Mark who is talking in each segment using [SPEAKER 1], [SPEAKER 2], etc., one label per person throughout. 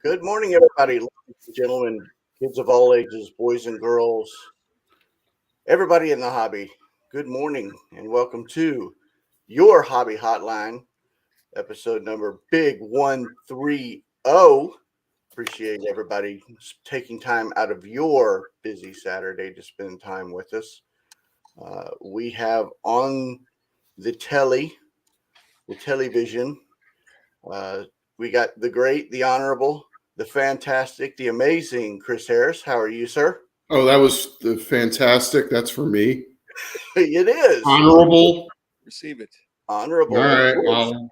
[SPEAKER 1] Good morning, everybody, ladies and gentlemen, kids of all ages, boys and girls, everybody in the hobby. Good morning, and welcome to your Hobby Hotline, episode number Big 130. Appreciate everybody taking time out of your busy Saturday to spend time with us. We have on the television, uh, we got the great, the honorable, the fantastic, the amazing Chris Harris. How are you, sir?
[SPEAKER 2] Oh, that was fantastic. That's for me.
[SPEAKER 1] It is
[SPEAKER 2] Honorable.
[SPEAKER 3] Receive it.
[SPEAKER 1] honorable.
[SPEAKER 2] All
[SPEAKER 1] Of
[SPEAKER 2] right.
[SPEAKER 1] course.
[SPEAKER 2] Well,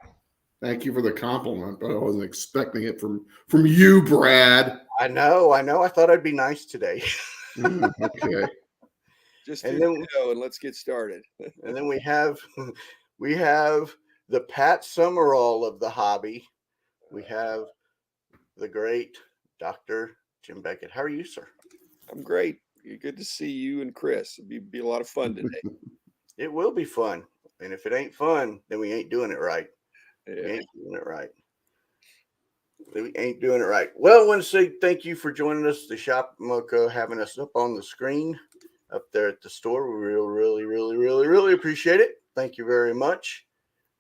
[SPEAKER 2] thank you for the compliment, but I wasn't expecting it from you, Brad.
[SPEAKER 1] I know. I thought I'd be nice today.
[SPEAKER 2] Okay.
[SPEAKER 3] Just
[SPEAKER 1] And
[SPEAKER 3] do
[SPEAKER 1] then-
[SPEAKER 3] ditto and let's get started.
[SPEAKER 1] And then we have the Pat Summerall of the hobby. We have the great Dr. Jim Beckett. How are you, sir?
[SPEAKER 3] I'm great. Good to see you and Chris. It'll be a lot of fun today.
[SPEAKER 1] It will be fun. And if it ain't fun, then we ain't doing it right. We
[SPEAKER 3] Yeah.
[SPEAKER 1] ain't doing it right. We ain't doing it right. Well, I want to say thank you for joining us. The Shop Moco having us up on the screen up there at the store. We really appreciate it. Thank you very much.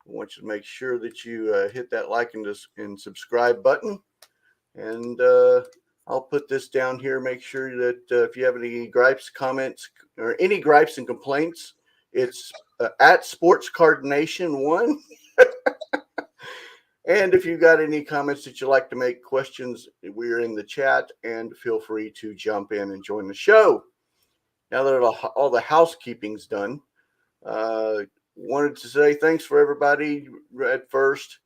[SPEAKER 1] I want you to make sure that you hit that like and subscribe button. And I'll put this down here. Make sure that if you have any gripes, comments, or any gripes and complaints, it's at Sports Card Nation 1. And if you've got any comments that you'd like to make, questions, we're in the chat, and feel free to jump in and join the show. Now that all the housekeeping's done, wanted to say thanks for everybody at first.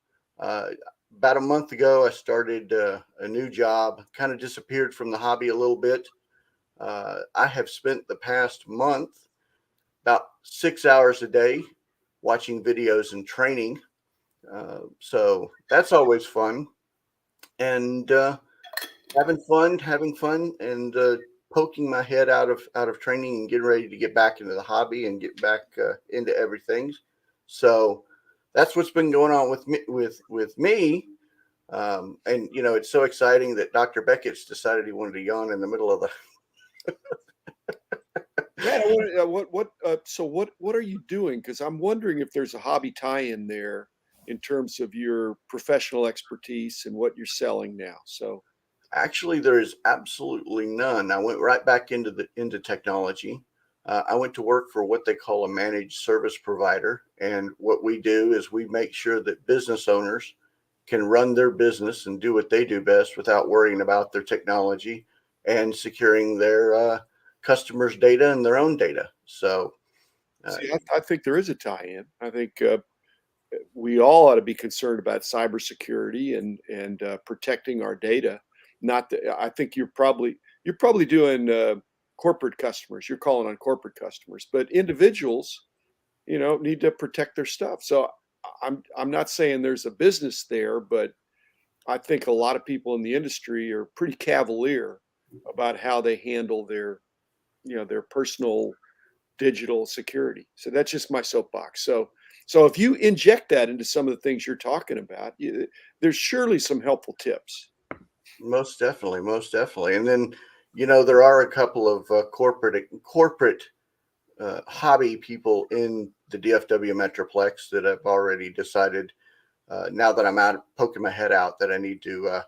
[SPEAKER 1] About a month ago, I started a new job, kind of disappeared from the hobby a little bit. I have spent the past month about 6 hours a day watching videos and training. So that's always fun, and having fun, and poking my head out of training and getting ready to get back into the hobby and get back into everything. So that's what's been going on with me. And it's so exciting that Dr. Beckett's decided he wanted to yawn in the middle of the.
[SPEAKER 3] Yeah, what are you doing? Because I'm wondering if there's a hobby tie-in there in terms of your professional expertise and what you're selling now. So
[SPEAKER 1] Actually, there is absolutely none. I went right back into technology. I went to work for what they call a managed service provider, and what we do is we make sure that business owners can run their business and do what they do best without worrying about their technology and securing their customers' data and their own data. So,
[SPEAKER 3] see, I think there is a tie-in. I think we all ought to be concerned about cybersecurity and protecting our data. Not that I think you're probably doing corporate customers. You're calling on corporate customers, but individuals, need to protect their stuff. So I'm not saying there's a business there, but I think a lot of people in the industry are pretty cavalier about how they handle their personal digital security. So that's just my soapbox. So if you inject that into some of the things you're talking about, there's surely some helpful tips.
[SPEAKER 1] most definitely. And then, there are a couple of corporate hobby people in the DFW Metroplex that have already decided, now that I'm out poking my head out, that I need to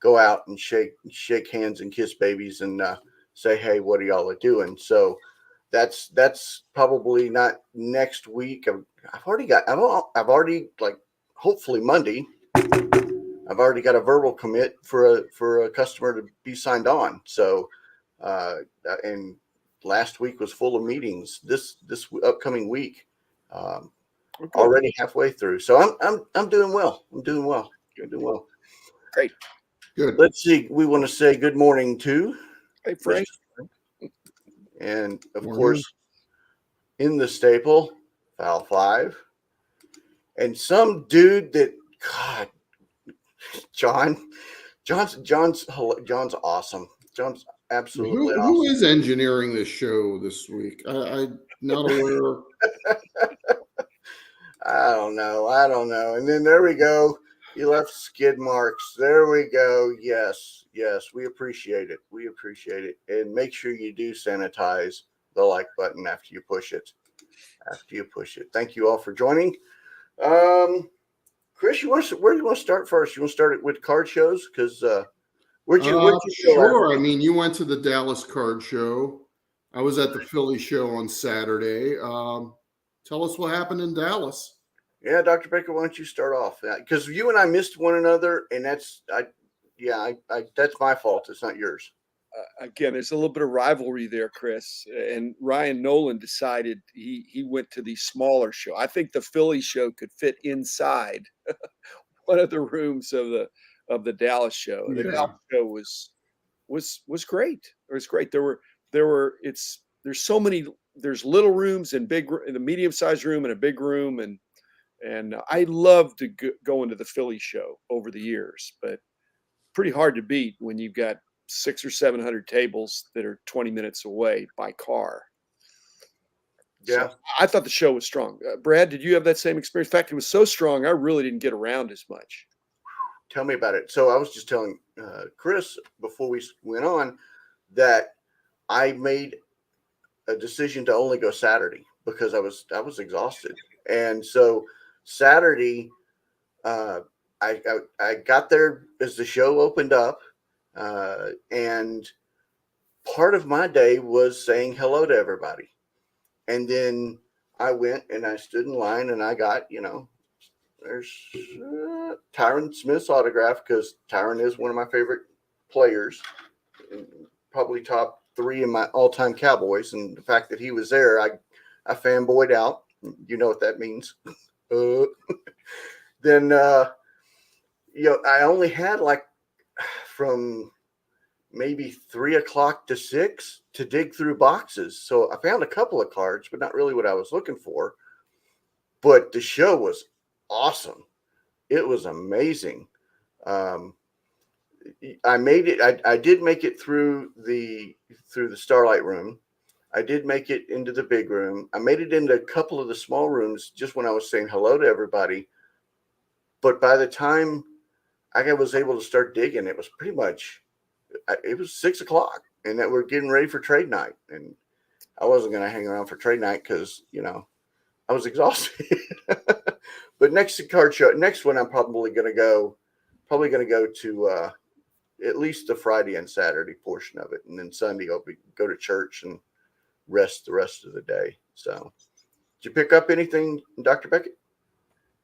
[SPEAKER 1] go out and shake hands and kiss babies and say, hey, what are y'all doing? So that's probably not next week. I've already like, hopefully Monday, I've already got a verbal commit for a customer to be signed on. So, and last week was full of meetings. This upcoming week,
[SPEAKER 3] Okay.
[SPEAKER 1] already halfway through. So I'm doing well. I'm doing well.
[SPEAKER 3] Great.
[SPEAKER 2] Good.
[SPEAKER 1] Let's see. We want to say good morning to
[SPEAKER 3] Hey, Frank.
[SPEAKER 1] and of
[SPEAKER 2] Morning.
[SPEAKER 1] course, in the staple, Foul 5, and some dude that God, John's awesome. John's absolutely
[SPEAKER 2] Who
[SPEAKER 1] awesome.
[SPEAKER 2] is engineering this show this week? I'm not aware.
[SPEAKER 1] I don't know. And then there we go. You left skid marks. There we go. Yes, yes, we appreciate it. We appreciate it. And make sure you do sanitize the like button after you push it. After you push it. Thank you all for joining. Chris, where do you want to start first? You want to start it with card shows? Because where'd you go
[SPEAKER 2] Sure. I mean, you went to the Dallas Card Show. I was at the Philly show on Saturday. Tell us what happened in Dallas.
[SPEAKER 1] Yeah, Dr. Baker, why don't you start off? Because you and I missed one another, and that's my fault. It's not yours.
[SPEAKER 3] Again, there's a little bit of rivalry there, Chris. And Ryan Nolan decided he went to the smaller show. I think the Philly show could fit inside one of the rooms of the Dallas show. The Dallas show was great. It was great. There's so many. There's little rooms and in a medium sized room and a big room, and I love to go into the Philly show over the years, but pretty hard to beat when you've got 600 or 700 tables that are 20 minutes away by car.
[SPEAKER 1] Yeah.
[SPEAKER 3] So I thought the show was strong. Brad, did you have that same experience? In fact, it was so strong, I really didn't get around as much.
[SPEAKER 1] Tell me about it. So I was just telling Chris before we went on that I made a decision to only go Saturday because I was exhausted. And so Saturday, I got there as the show opened up, and part of my day was saying hello to everybody. And then I went and I stood in line and I got, there's Tyron Smith's autograph because Tyron is one of my favorite players, probably top 3 in my all-time Cowboys. And the fact that he was there, I fanboyed out. You know what that means. Then, I only had from maybe 3 o'clock to 6 to dig through boxes. So I found a couple of cards, but not really what I was looking for. But the show was awesome. It was amazing. I made it. I did make it through the Starlight Room. I did make it into the big room. I made it into a couple of the small rooms just when I was saying hello to everybody. But by the time I was able to start digging, it was pretty much, it was 6 o'clock and that we're getting ready for trade night. And I wasn't going to hang around for trade night because, I was exhausted. But next one, I'm probably going to go to at least the Friday and Saturday portion of it. And then Sunday, I'll go to church and rest the rest of the day. So did you pick up anything, Dr. Beckett?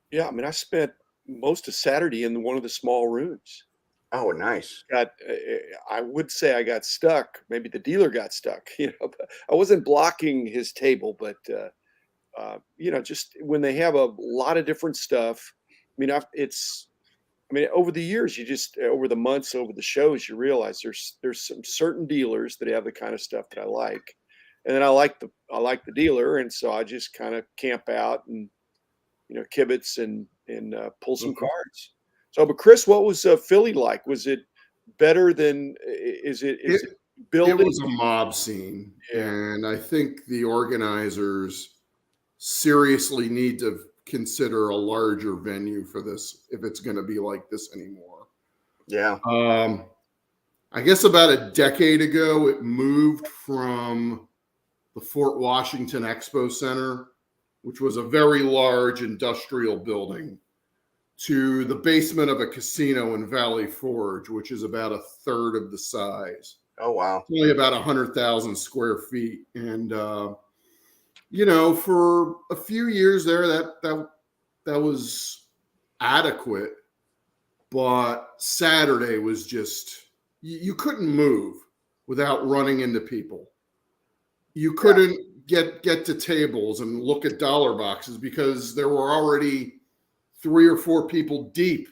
[SPEAKER 3] Yeah. I mean, I spent most of Saturday in one of the small rooms.
[SPEAKER 1] Oh, nice.
[SPEAKER 3] I would say I got stuck. Maybe the dealer got stuck, but I wasn't blocking his table, but, just when they have a lot of different stuff, over the years, over the months, over the shows, you realize there's some certain dealers that have the kind of stuff that I like. And then I like the dealer. And so I just kind of camp out and, kibitz and pull some cards. So, but Chris, what was Philly like? Was it better than, is it building?
[SPEAKER 2] It was a mob scene.
[SPEAKER 3] Yeah.
[SPEAKER 2] And I think the organizers seriously need to consider a larger venue for this if it's going to be like this anymore.
[SPEAKER 1] Yeah.
[SPEAKER 2] I guess about a decade ago, it moved from the Fort Washington Expo Center, which was a very large industrial building, to the basement of a casino in Valley Forge, which is about a third of the size.
[SPEAKER 1] Oh, wow.
[SPEAKER 2] It's only about 100,000 square feet. And, for a few years there, that was adequate. But Saturday was just, you couldn't move without running into people. You couldn't get to tables and look at dollar boxes because there were already 3 or 4 people deep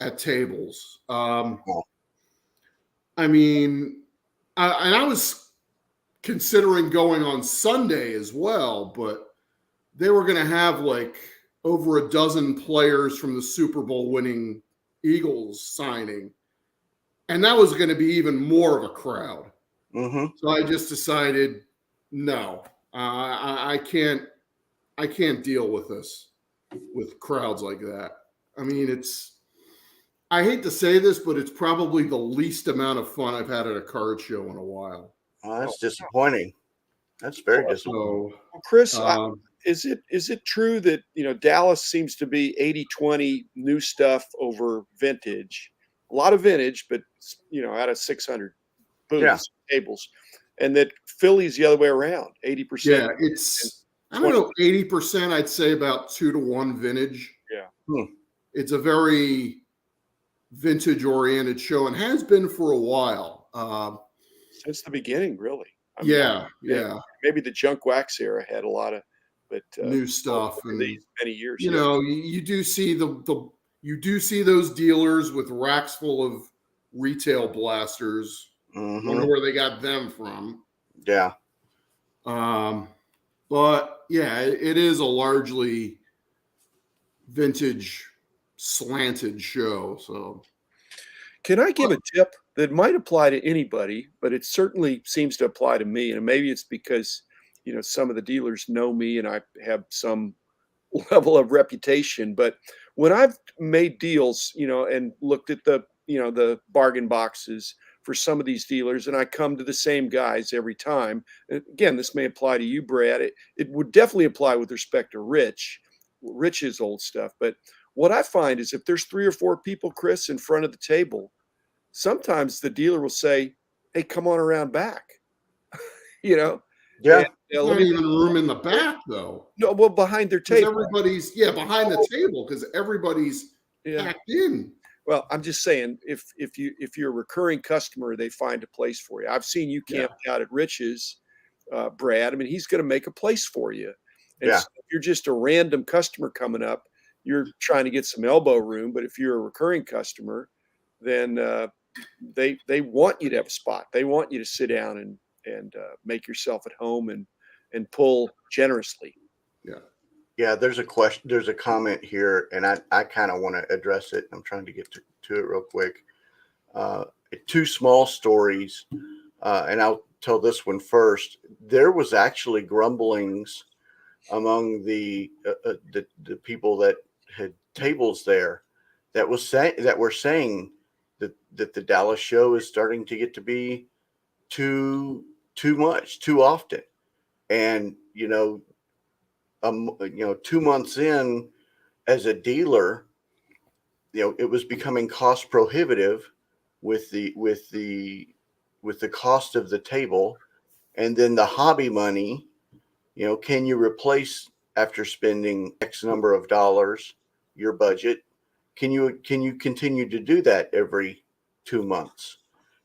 [SPEAKER 2] at tables. I was considering going on Sunday as well, but they were going to have over a dozen players from the Super Bowl winning Eagles signing. And that was going to be even more of a crowd.
[SPEAKER 1] Mm-hmm.
[SPEAKER 2] So I just decided, no, I can't deal with this, with crowds like that. I mean, I hate to say this, but it's probably the least amount of fun I've had at a card show in a while.
[SPEAKER 1] Well, that's disappointing. That's very disappointing.
[SPEAKER 2] So,
[SPEAKER 3] Well, Chris,
[SPEAKER 2] um,
[SPEAKER 3] is it true that Dallas seems to be 80-20 new stuff over vintage? A lot of vintage, but out of 600
[SPEAKER 1] Yeah.
[SPEAKER 3] booths, tables, and that Philly's the other way around, 80%.
[SPEAKER 2] yeah, it's, I don't know, 80%, I'd say about 2-to-1 vintage.
[SPEAKER 3] Yeah.
[SPEAKER 2] It's a very vintage oriented show and has been for a while.
[SPEAKER 3] Since the beginning, really.
[SPEAKER 2] Yeah.
[SPEAKER 3] Maybe the junk wax era had a lot of, but
[SPEAKER 2] New stuff.
[SPEAKER 3] over
[SPEAKER 2] And,
[SPEAKER 3] these many years.
[SPEAKER 2] you do see you do see those dealers with racks full of retail blasters. Wonder where they got them from.
[SPEAKER 1] Yeah.
[SPEAKER 2] But yeah, it is a largely vintage slanted show. So
[SPEAKER 3] Can I give a tip that might apply to anybody, but it certainly seems to apply to me? And maybe it's because, some of the dealers know me and I have some level of reputation. But when I've made deals, and looked at the bargain boxes for some of these dealers, and I come to the same guys every time. And again, this may apply to you, Brad. It would definitely apply with respect to Rich's old stuff. But what I find is if there's 3 or 4 people, Chris, in front of the table, sometimes the dealer will say, "Hey, come on around back." you know,
[SPEAKER 1] Yeah.
[SPEAKER 3] and,
[SPEAKER 2] there's
[SPEAKER 3] let
[SPEAKER 2] not
[SPEAKER 3] me
[SPEAKER 2] even room in the back though.
[SPEAKER 3] no, well, behind their
[SPEAKER 2] Because
[SPEAKER 3] table.
[SPEAKER 2] everybody's behind the table because everybody's
[SPEAKER 3] Yeah.
[SPEAKER 2] packed in.
[SPEAKER 3] Well, I'm just saying, if you're a recurring customer, they find a place for you. I've seen you camped out at Rich's, Brad. I mean, he's going to make a place for you. And
[SPEAKER 1] Yeah.
[SPEAKER 3] so if you're just a random customer coming up, you're trying to get some elbow room. But if you're a recurring customer, then they want you to have a spot. They want you to sit down and make yourself at home and pull generously.
[SPEAKER 2] Yeah.
[SPEAKER 1] Yeah, there's a question. There's a comment here, and I kind of want to address it. I'm trying to get to it real quick. 2 small stories, and I'll tell this one first. There was actually grumblings among the people that had tables there that were saying that the Dallas show is starting to get to be too much, too often, and 2 months in as a dealer, it was becoming cost prohibitive with the cost of the table, and then the hobby money. Can you replace, after spending X number of dollars, your budget? Can you continue to do that every 2 months?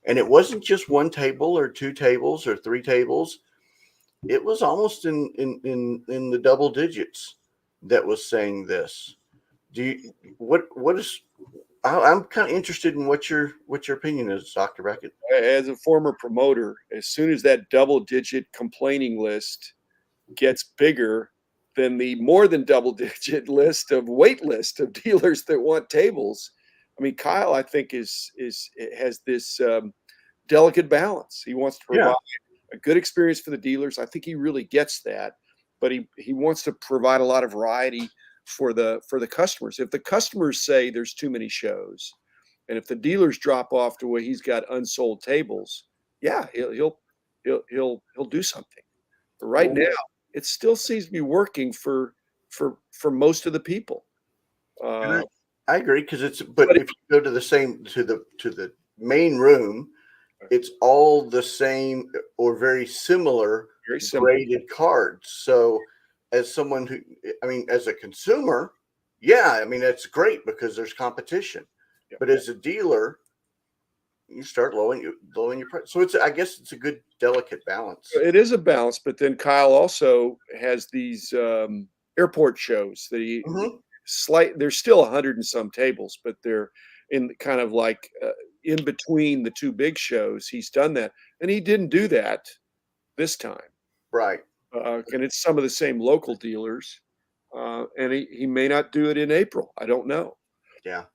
[SPEAKER 1] And it wasn't just 1 table or 2 tables or 3 tables. It was almost in the double digits that was saying this. Do you what is I'm kind of interested in what your opinion is, Dr. Beckett.
[SPEAKER 3] As a former promoter, as soon as that double-digit complaining list gets bigger than the more than double-digit list of wait list of dealers that want tables, I mean, Kyle, I think has this delicate balance. He wants to provide a good experience for the dealers. I think he really gets that, but he wants to provide a lot of variety for the customers. If the customers say there's too many shows, and if the dealers drop off to where he's got unsold tables, yeah, he'll do something. But right now, it still seems to be working for most of the people.
[SPEAKER 1] I agree, because but if you go to the main room, it's all the same or very similar graded cards. So as someone who, as a consumer, it's great because there's competition.
[SPEAKER 3] Yeah.
[SPEAKER 1] But as a dealer, you start lowering your price. So I guess it's a good delicate balance.
[SPEAKER 3] It is a balance, but then Kyle also has these airport shows that he there's still 100 and some tables, but they're in kind of like in between the 2 big shows. He's done that, and he didn't do that this time.
[SPEAKER 1] Right.
[SPEAKER 3] And it's some of the same local dealers, and he may not do it in April. I don't know.
[SPEAKER 1] Yeah.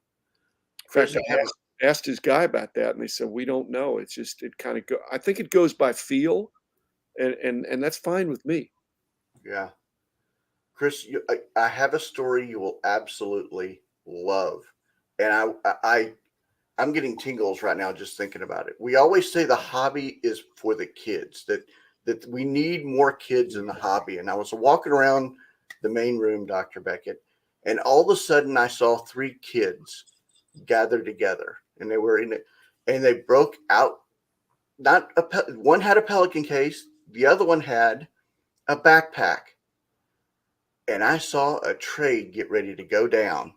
[SPEAKER 3] In fact, I asked his guy about that, and they said, we don't know. It's just, it kind of I think it goes by feel, and that's fine with me.
[SPEAKER 1] Yeah. Chris, I have a story you will absolutely love. And I'm getting tingles right now just thinking about it. We always say the hobby is for the kids, that we need more kids in the hobby. And I was walking around the main room, Dr. Beckett, and all of a sudden I saw 3 kids gathered together, and they were in it, and they broke out. One had a Pelican case, the other one had a backpack, and I saw a trade get ready to go down.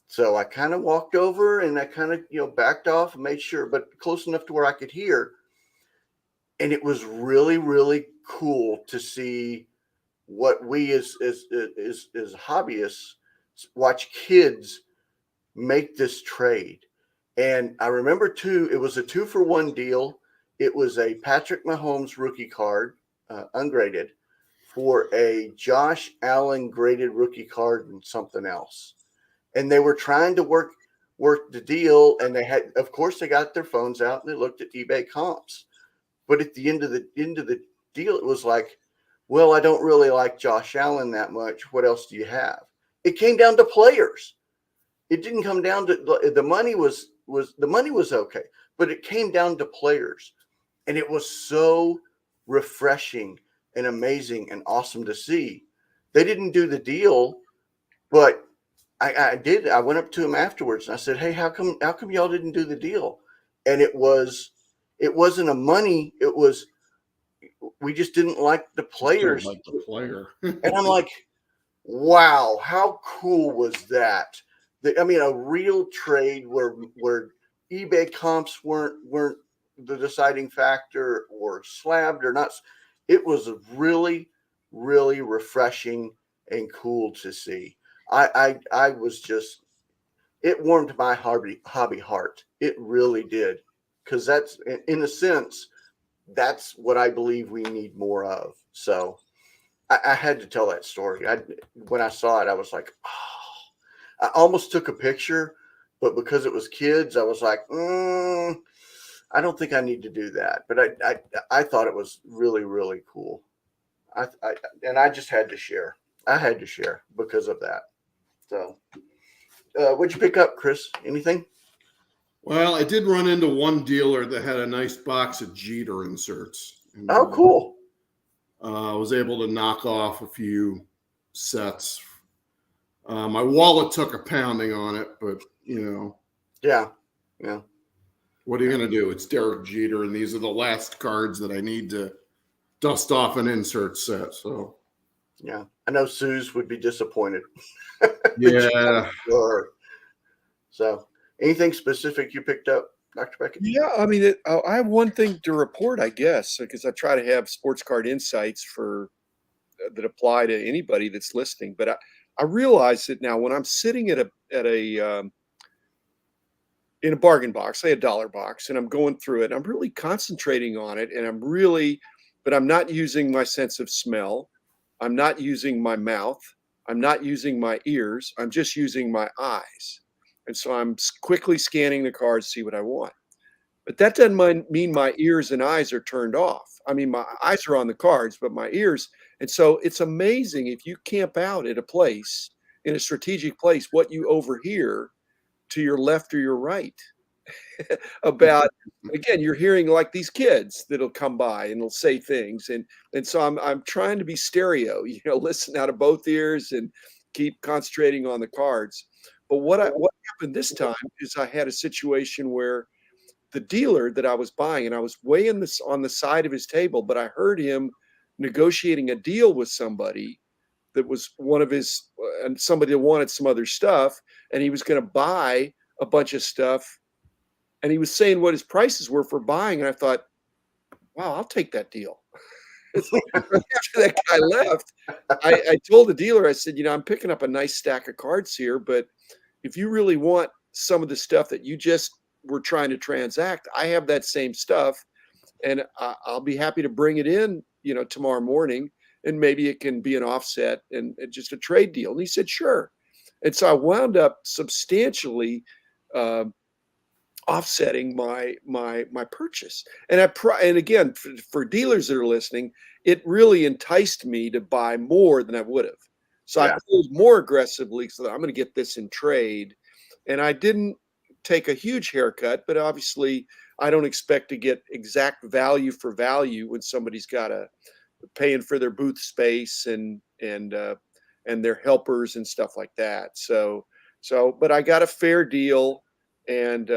[SPEAKER 1] So I kind of walked over and I kind of, backed off and made sure, but close enough to where I could hear. And it was really, really cool to see what we as hobbyists watch kids make this trade. And I remember too, it was a 2-for-1 deal. It was a Patrick Mahomes rookie card, ungraded, for a Josh Allen graded rookie card and something else. And they were trying to work the deal, and of course, they got their phones out and they looked at eBay comps. But at the end of the deal, it was like, well, I don't really like Josh Allen that much. What else do you have? It came down to players. It didn't come down to the money was okay, but it came down to players, and it was so refreshing and amazing and awesome to see. They didn't do the deal, but I did. I went up to him afterwards and I said, "Hey, how come y'all didn't do the deal?" And it wasn't a money. It was, we just didn't like the players.
[SPEAKER 2] Like the player.
[SPEAKER 1] And I'm like, wow, how cool was that? I mean, a real trade where eBay comps weren't the deciding factor, or slabbed or not. It was really, really refreshing and cool to see. I was just, it warmed my hobby heart. It really did. Because that's, in a sense, that's what I believe we need more of. So I had to tell that story. When I saw it, I was like, oh, I almost took a picture, but because it was kids, I was like, I don't think I need to do that. But I thought it was really, really cool. And I just had to share. I had to share because of that. So, what'd you pick up, Chris? Anything?
[SPEAKER 2] Well, I did run into one dealer that had a nice box of Jeter inserts. And,
[SPEAKER 1] Oh, cool.
[SPEAKER 2] I was able to knock off a few sets. My wallet took a pounding on it, but
[SPEAKER 1] Yeah.
[SPEAKER 2] what are you going to do? It's Derek Jeter, and these are the last cards that I need to dust off an insert set. So,
[SPEAKER 1] yeah, I know Suze would be disappointed.
[SPEAKER 2] Yeah.
[SPEAKER 1] So, anything specific you picked up, Dr. Beckett?
[SPEAKER 3] Yeah, I mean, I have one thing to report, I guess, because I try to have sports card insights that apply to anybody that's listening. But I realize that now when I'm sitting in a bargain box, say a dollar box, and I'm going through it, I'm really concentrating on it, and but I'm not using my sense of smell. I'm not using my mouth. I'm not using my ears. I'm just using my eyes. And so I'm quickly scanning the cards, see what I want. But that doesn't mean my ears and eyes are turned off. I mean, my eyes are on the cards, but my ears. And so it's amazing if you camp out at a place, in a strategic place, what you overhear to your left or your right about. Again, you're hearing like these kids that'll come by and they'll say things. And so I'm trying to be stereo, listen out of both ears and keep concentrating on the cards. But what happened this time is I had a situation where the dealer that I was buying, and I was way on the side of his table, but I heard him negotiating a deal with somebody that was one of his, and somebody that wanted some other stuff, and he was going to buy a bunch of stuff, and he was saying what his prices were for buying, and I thought, wow, I'll take that deal. After that guy left, I told the dealer, I said, I'm picking up a nice stack of cards here, but if you really want some of the stuff that you just were trying to transact, I have that same stuff, and I'll be happy to bring it in, tomorrow morning, and maybe it can be an offset and just a trade deal. And he said, sure. And so I wound up substantially offsetting my purchase. And and again, for dealers that are listening, it really enticed me to buy more than I would have. So I pulled more aggressively so that I'm going to get this in trade. and I didn't take a huge haircut, but obviously I don't expect to get exact value for value when somebody's got a paying for their booth space and their helpers and stuff like that. But I got a fair deal, and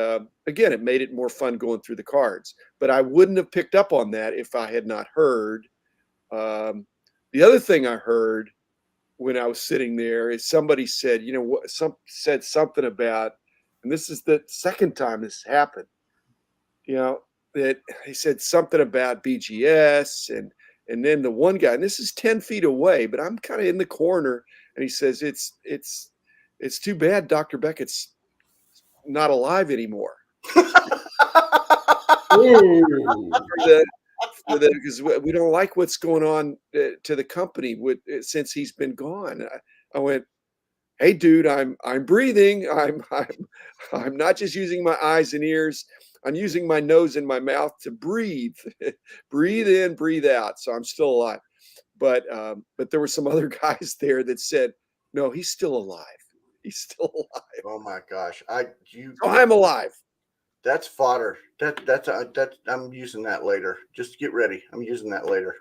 [SPEAKER 3] again, it made it more fun going through the cards. But I wouldn't have picked up on that if I had not heard. The other thing I heard when I was sitting there is somebody said, said something about, and this is the second time this happened, that he said something about BGS and then the one guy, and this is 10 feet away, but I'm kind of in the corner, and he says, it's too bad Dr. Beckett's not alive anymore. Because we don't like what's going on to the company since he's been gone. I went, hey, dude, I'm breathing. I'm not just using my eyes and ears. I'm using my nose and my mouth to breathe, breathe in, breathe out. So I'm still alive. But there were some other guys there that said, no, he's still alive. He's still alive.
[SPEAKER 1] Oh my gosh.
[SPEAKER 3] I'm alive.
[SPEAKER 1] That's fodder. That's I'm using that later. Just get ready. I'm using that later.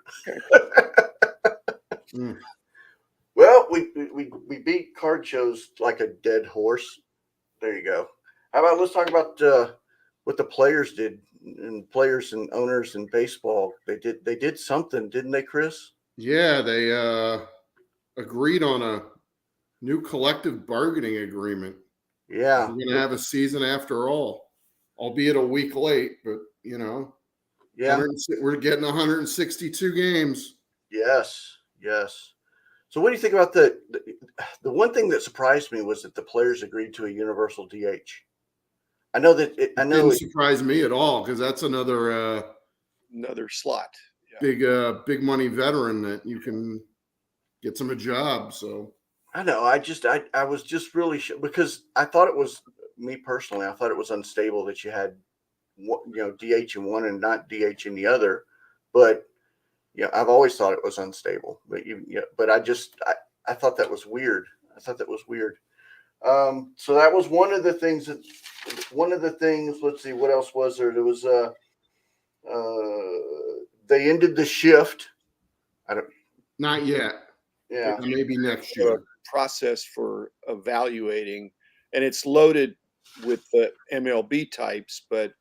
[SPEAKER 1] Well, we beat card shows like a dead horse. There you go. How about let's talk about what the players did, and players and owners in baseball. They did something, didn't they, Chris?
[SPEAKER 2] Yeah, they agreed on a new collective bargaining agreement.
[SPEAKER 1] Yeah.
[SPEAKER 2] We're going to have a season after all, albeit a week late, but
[SPEAKER 1] yeah,
[SPEAKER 2] we're getting 162 games.
[SPEAKER 1] Yes. So what do you think about the one thing that surprised me was that the players agreed to a universal DH. I know that it
[SPEAKER 2] didn't surprise me at all, because that's another
[SPEAKER 3] slot.
[SPEAKER 2] Yeah. Big money veteran that you can get some a job. So
[SPEAKER 1] I know. I was just really because I thought it was, me personally, I thought it was unstable that you had DH in one and not DH in the other. But I've always thought it was unstable. But I thought that was weird. So that was one of the things. Let's see, what else was there? There was they ended the shift.
[SPEAKER 2] Not yet.
[SPEAKER 1] Yeah,
[SPEAKER 2] maybe next year.
[SPEAKER 3] Process for evaluating, and it's loaded with the MLB types, but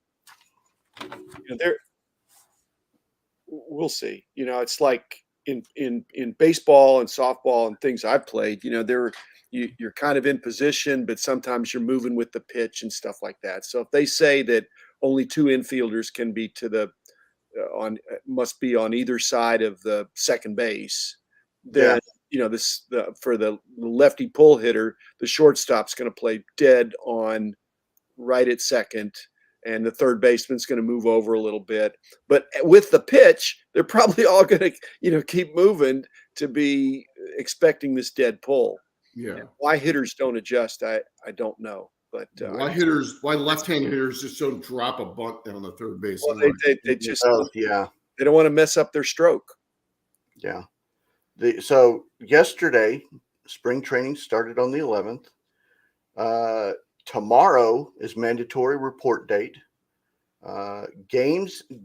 [SPEAKER 3] we'll see. It's like in baseball and softball and things I've played. You're kind of in position, but sometimes you're moving with the pitch and stuff like that. So if they say that only two infielders can be must be on either side of the second base, then for the lefty pull hitter, the shortstop's going to play dead on right at second, and the third baseman's going to move over a little bit. But with the pitch, they're probably all going to keep moving to be expecting this dead pull.
[SPEAKER 2] Yeah.
[SPEAKER 3] And why hitters don't adjust, I don't know. But
[SPEAKER 2] why left-hand hitters just don't drop a bunt down the third base line?
[SPEAKER 3] They just
[SPEAKER 1] they
[SPEAKER 3] don't want to mess up their stroke.
[SPEAKER 1] Yeah. So yesterday, spring training started on the 11th. Tomorrow is mandatory report date.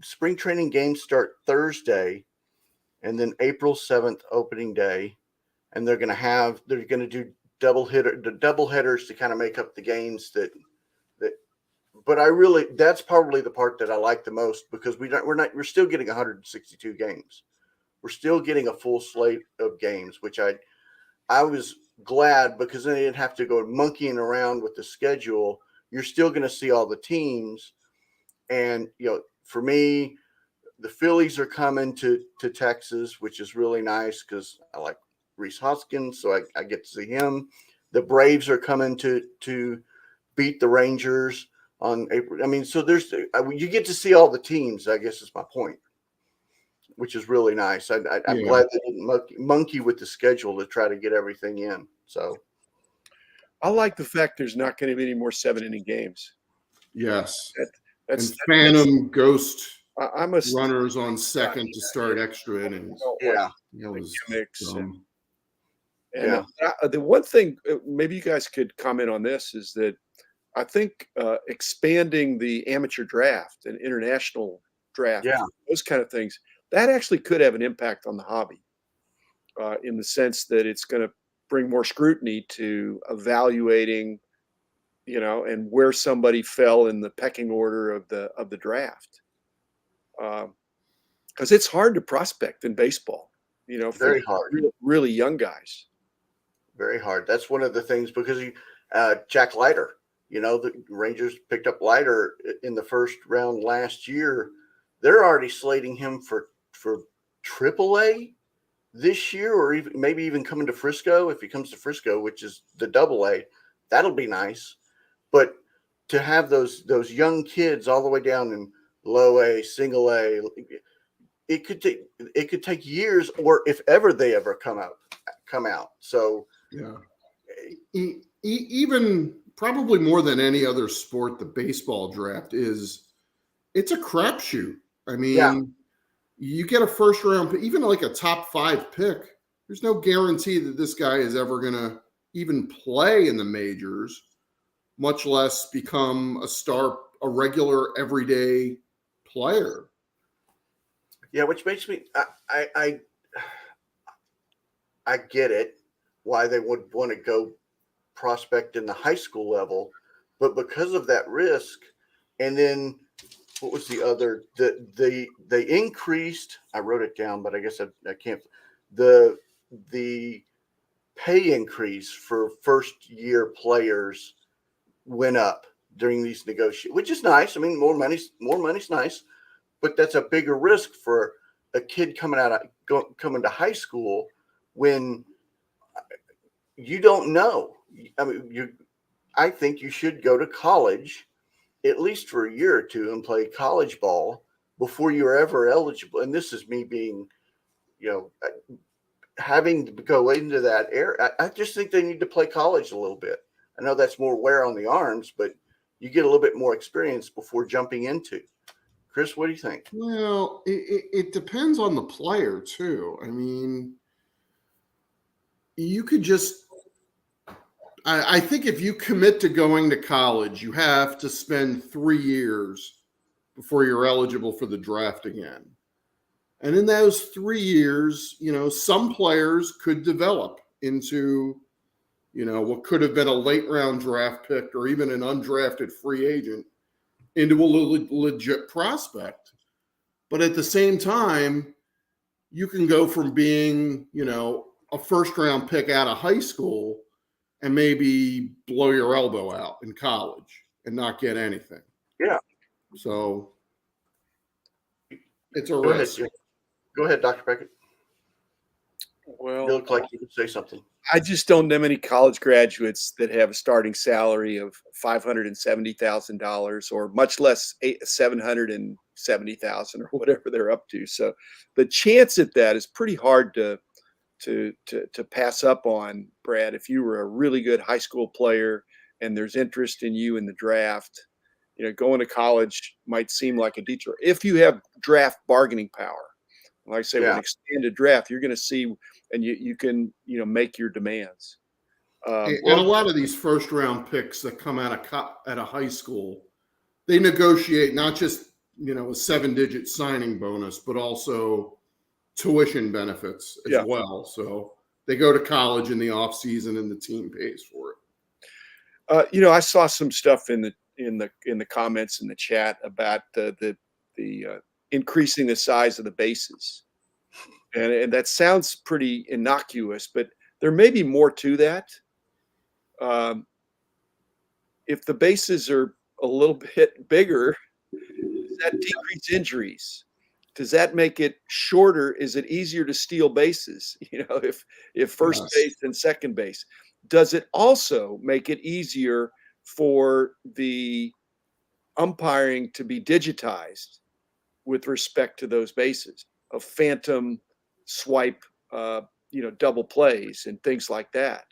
[SPEAKER 1] Spring training games start Thursday, and then April 7th opening day, and they're going to do double headers to kind of make up the games that. But that's probably the part that I like the most, because we're still getting 162 games. We're still getting a full slate of games, which I was glad, because then they didn't have to go monkeying around with the schedule. You're still going to see all the teams. And, for me, the Phillies are coming to Texas, which is really nice because I like Rhys Hoskins, so I get to see him. The Braves are coming to beat the Rangers on April. I mean, so you get to see all the teams, I guess is my point, which is really nice. I'm glad they didn't monkey with the schedule to try to get everything in. So
[SPEAKER 3] I like the fact there's not going to be any more 7-inning games.
[SPEAKER 2] Yes.
[SPEAKER 3] That's
[SPEAKER 2] phantom ghost
[SPEAKER 3] I'm
[SPEAKER 2] runners on second to start extra innings.
[SPEAKER 1] Yeah.
[SPEAKER 3] Gimmicks and the one thing, maybe you guys could comment on this, is that I think expanding the amateur draft and international draft,
[SPEAKER 1] Yeah.
[SPEAKER 3] those kind of things, that actually could have an impact on the hobby in the sense that it's going to bring more scrutiny to evaluating, and where somebody fell in the pecking order of the draft. Because it's hard to prospect in baseball, for
[SPEAKER 1] Very hard.
[SPEAKER 3] really young guys.
[SPEAKER 1] Very hard. That's one of the things because Jack Leiter, the Rangers picked up Leiter in the first round last year. They're already slating him for AAA this year, or even maybe even coming to Frisco. If he comes to Frisco, which is the AA, that'll be nice. But to have those young kids all the way down in low A, single A, it could take years, or if ever they ever come out. So
[SPEAKER 2] Yeah. Even probably more than any other sport, the baseball draft it's a crapshoot. I mean,
[SPEAKER 1] yeah,
[SPEAKER 2] you get a first round, even like a top 5 pick. There's no guarantee that this guy is ever going to even play in the majors, much less become a regular everyday player.
[SPEAKER 1] yeah, which makes me I get it why they would want to go prospect in the high school level, but because of that risk, and then what was the other? They increased. I wrote it down, but I guess I can't. The pay increase for first year players went up during these negotiations, which is nice. I mean, more money's nice, but that's a bigger risk for a kid coming to high school when you don't know. I mean, I think you should go to college at least for a year or two and play college ball before you're ever eligible. And this is me being, having to go into that area. I just think they need to play college a little bit. I know that's more wear on the arms, but you get a little bit more experience before jumping into. Chris, what do you think?
[SPEAKER 2] Well, it depends on the player too. I mean, you could just I think if you commit to going to college, you have to spend 3 years before you're eligible for the draft again. And in those 3 years, some players could develop into, what could have been a late round draft pick or even an undrafted free agent into a legit prospect. But at the same time, you can go from being, a first round pick out of high school and maybe blow your elbow out in college and not get anything.
[SPEAKER 1] Yeah.
[SPEAKER 2] So it's a
[SPEAKER 1] Go
[SPEAKER 2] risk.
[SPEAKER 1] ahead, Go ahead, Dr. Beckett.
[SPEAKER 3] Well,
[SPEAKER 1] You look like you could say something.
[SPEAKER 3] I just don't know many college graduates that have a starting salary of $570,000 or much less $770,000 or whatever they're up to. So the chance at that is pretty hard to pass up on, Brad. If you were a really good high school player and there's interest in you in the draft, going to college might seem like a detour if you have draft bargaining power. Like I say, with an expanded draft, you're going to see, and you can make your demands.
[SPEAKER 2] And a lot of these first round picks that come out of high school, they negotiate not just a 7-digit signing bonus, but also tuition benefits as well. So they go to college in the off season, and the team pays for
[SPEAKER 3] it. I saw some stuff in the comments in the chat about the increasing the size of the bases, and that sounds pretty innocuous, but there may be more to that. If the bases are a little bit bigger, does that decrease injuries? Does that make it shorter? Is it easier to steal bases? If first base and second base, does it also make it easier for the umpiring to be digitized with respect to those bases of phantom swipe, double plays and things like that?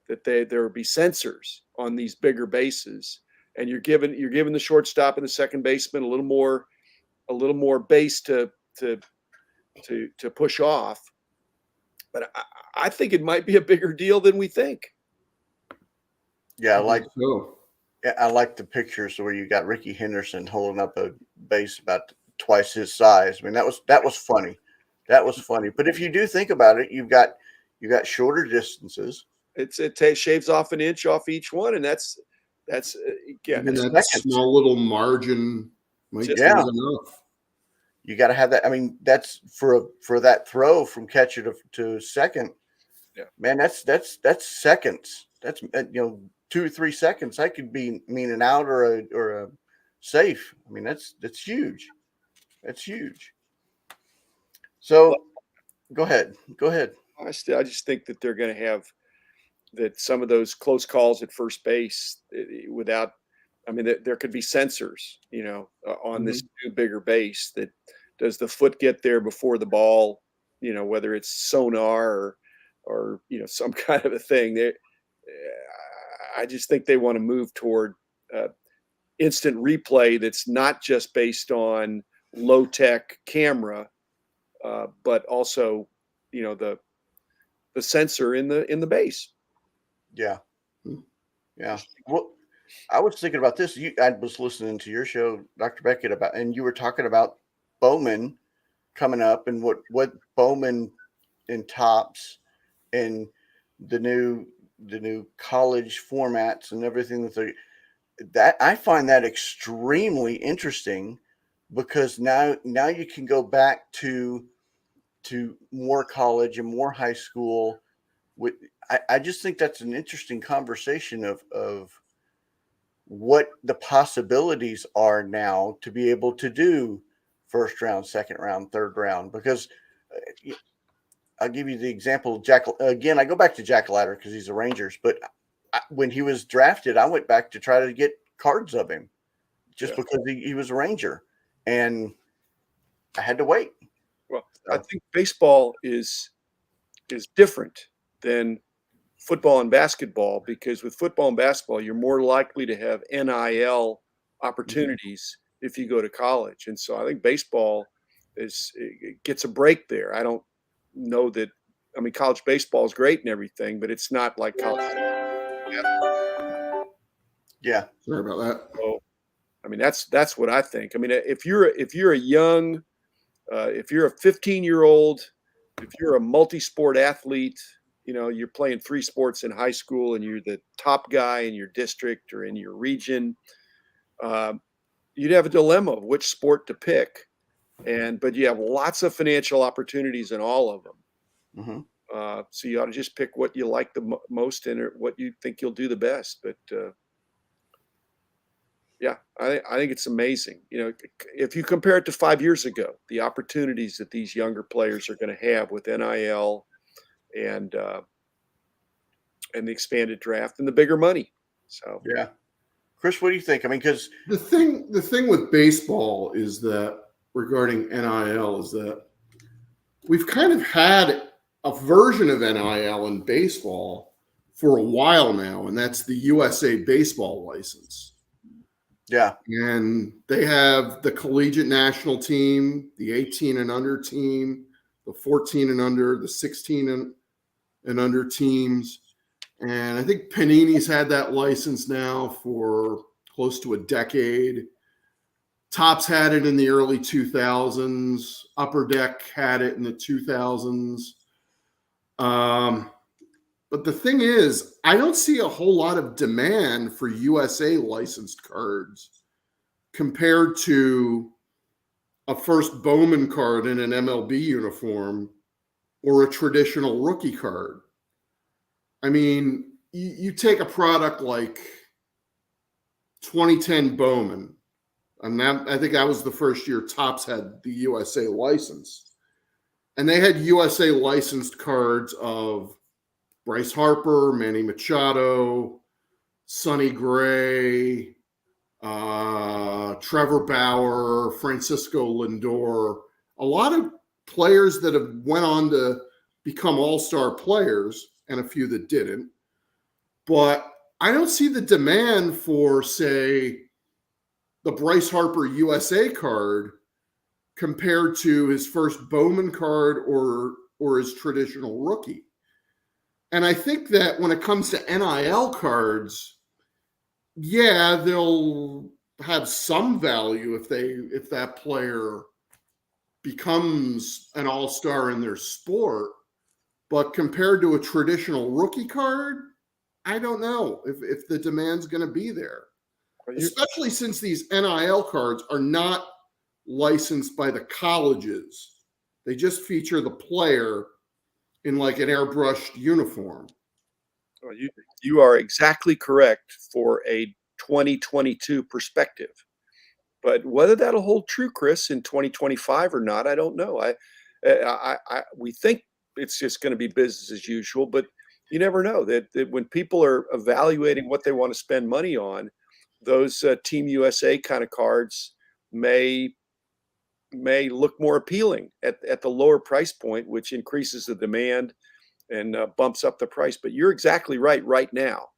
[SPEAKER 3] That there would be sensors on these bigger bases, and you're giving the shortstop and the second baseman a little more base to push off. But I think it might be a bigger deal than we think.
[SPEAKER 1] Yeah, like
[SPEAKER 2] so.
[SPEAKER 1] I like the pictures where you got Ricky Henderson holding up a base about twice his size. I mean, that was funny. That was funny. But if you do think about it, you got shorter distances.
[SPEAKER 3] It shaves off an inch off each one, and that's again,
[SPEAKER 2] Even
[SPEAKER 3] it's
[SPEAKER 2] that
[SPEAKER 1] Seconds.
[SPEAKER 2] small little margin might be
[SPEAKER 3] just
[SPEAKER 1] Yeah.
[SPEAKER 2] enough.
[SPEAKER 1] You got to have that. I mean, that's for that throw from catcher to second.
[SPEAKER 3] Yeah.
[SPEAKER 1] Man, that's seconds. That's 2 or 3 seconds. That could mean an out or a safe. I mean, that's huge. That's huge. So go ahead. Go ahead.
[SPEAKER 3] I just think that they're going to have that some of those close calls at first base without. I mean, there could be sensors, on this new bigger base. That does the foot get there before the ball? Whether it's sonar or some kind of a thing. I just think they want to move toward instant replay that's not just based on low tech camera, but also the sensor in the base.
[SPEAKER 1] Yeah. Yeah. Well, I was thinking about this. I was listening to your show, Dr. Beckett, and you were talking about Bowman coming up and what Bowman and Tops and the new college formats and everything that I find that extremely interesting because now you can go back to more college and more high school with I just think that's an interesting conversation of what the possibilities are now to be able to do first round, second round, third round. Because I'll give you the example of Jack. Again, I go back to Jack Ladder because he's a Rangers. But when he was drafted, I went back to try to get cards of him just because he was a Ranger. And I had to wait.
[SPEAKER 3] Well, I think baseball is different than football and basketball because with football and basketball, you're more likely to have NIL opportunities if you go to college. And so I think baseball gets a break there. I don't know that. I mean, college baseball is great and everything, but it's not like college.
[SPEAKER 1] Yeah.
[SPEAKER 2] Sorry about that.
[SPEAKER 3] So, I mean, that's what I think. I mean, if you're a young, if you're a 15-year-old, if you're a multi-sport athlete, you're playing 3 sports in high school and you're the top guy in your district or in your region, you'd have a dilemma of which sport to pick. But you have lots of financial opportunities in all of them. So you ought to just pick what you like the most and what you think you'll do the best. But yeah, I think it's amazing. If you compare it to 5 years ago, the opportunities that these younger players are going to have with NIL and the expanded draft and the bigger money. So
[SPEAKER 1] yeah, Chris, what do you think? I mean, because
[SPEAKER 2] the thing with baseball is that regarding NIL is that we've kind of had a version of NIL in baseball for a while now, and that's the USA baseball license.
[SPEAKER 1] Yeah.
[SPEAKER 2] And they have the collegiate national team, the 18 and under team, the 14 and under, the 16 and under teams. And I think Panini's had that license now for close to a decade. Topps had it in the early 2000s. Upper Deck had it in the 2000s. But the thing is, I don't see a whole lot of demand for USA licensed cards compared to a first Bowman card in an MLB uniform or a traditional rookie card. I mean, you take a product like 2010 Bowman, and I think that was the first year Topps had the USA license. And they had USA licensed cards of Bryce Harper, Manny Machado, Sonny Gray, Trevor Bauer, Francisco Lindor, a lot of players that have went on to become all-star players and a few that didn't. But I don't see the demand for, say, the Bryce Harper USA card compared to his first Bowman card or his traditional rookie. And I think that when it comes to NIL cards, yeah, they'll have some value if that player becomes an all-star in their sport. But compared to a traditional rookie card, I don't know if the demand's going to be there,
[SPEAKER 3] Well,
[SPEAKER 2] especially since these NIL cards are not licensed by the colleges. They just feature the player in like an airbrushed uniform.
[SPEAKER 3] well, you are exactly correct for a 2022 perspective. But whether that'll hold true, Chris, in 2025 or not, I don't know. We think it's just going to be business as usual, but you never know that when people are evaluating what they want to spend money on, those Team USA kind of cards may look more appealing at the lower price point, which increases the demand and bumps up the price. But you're exactly right now.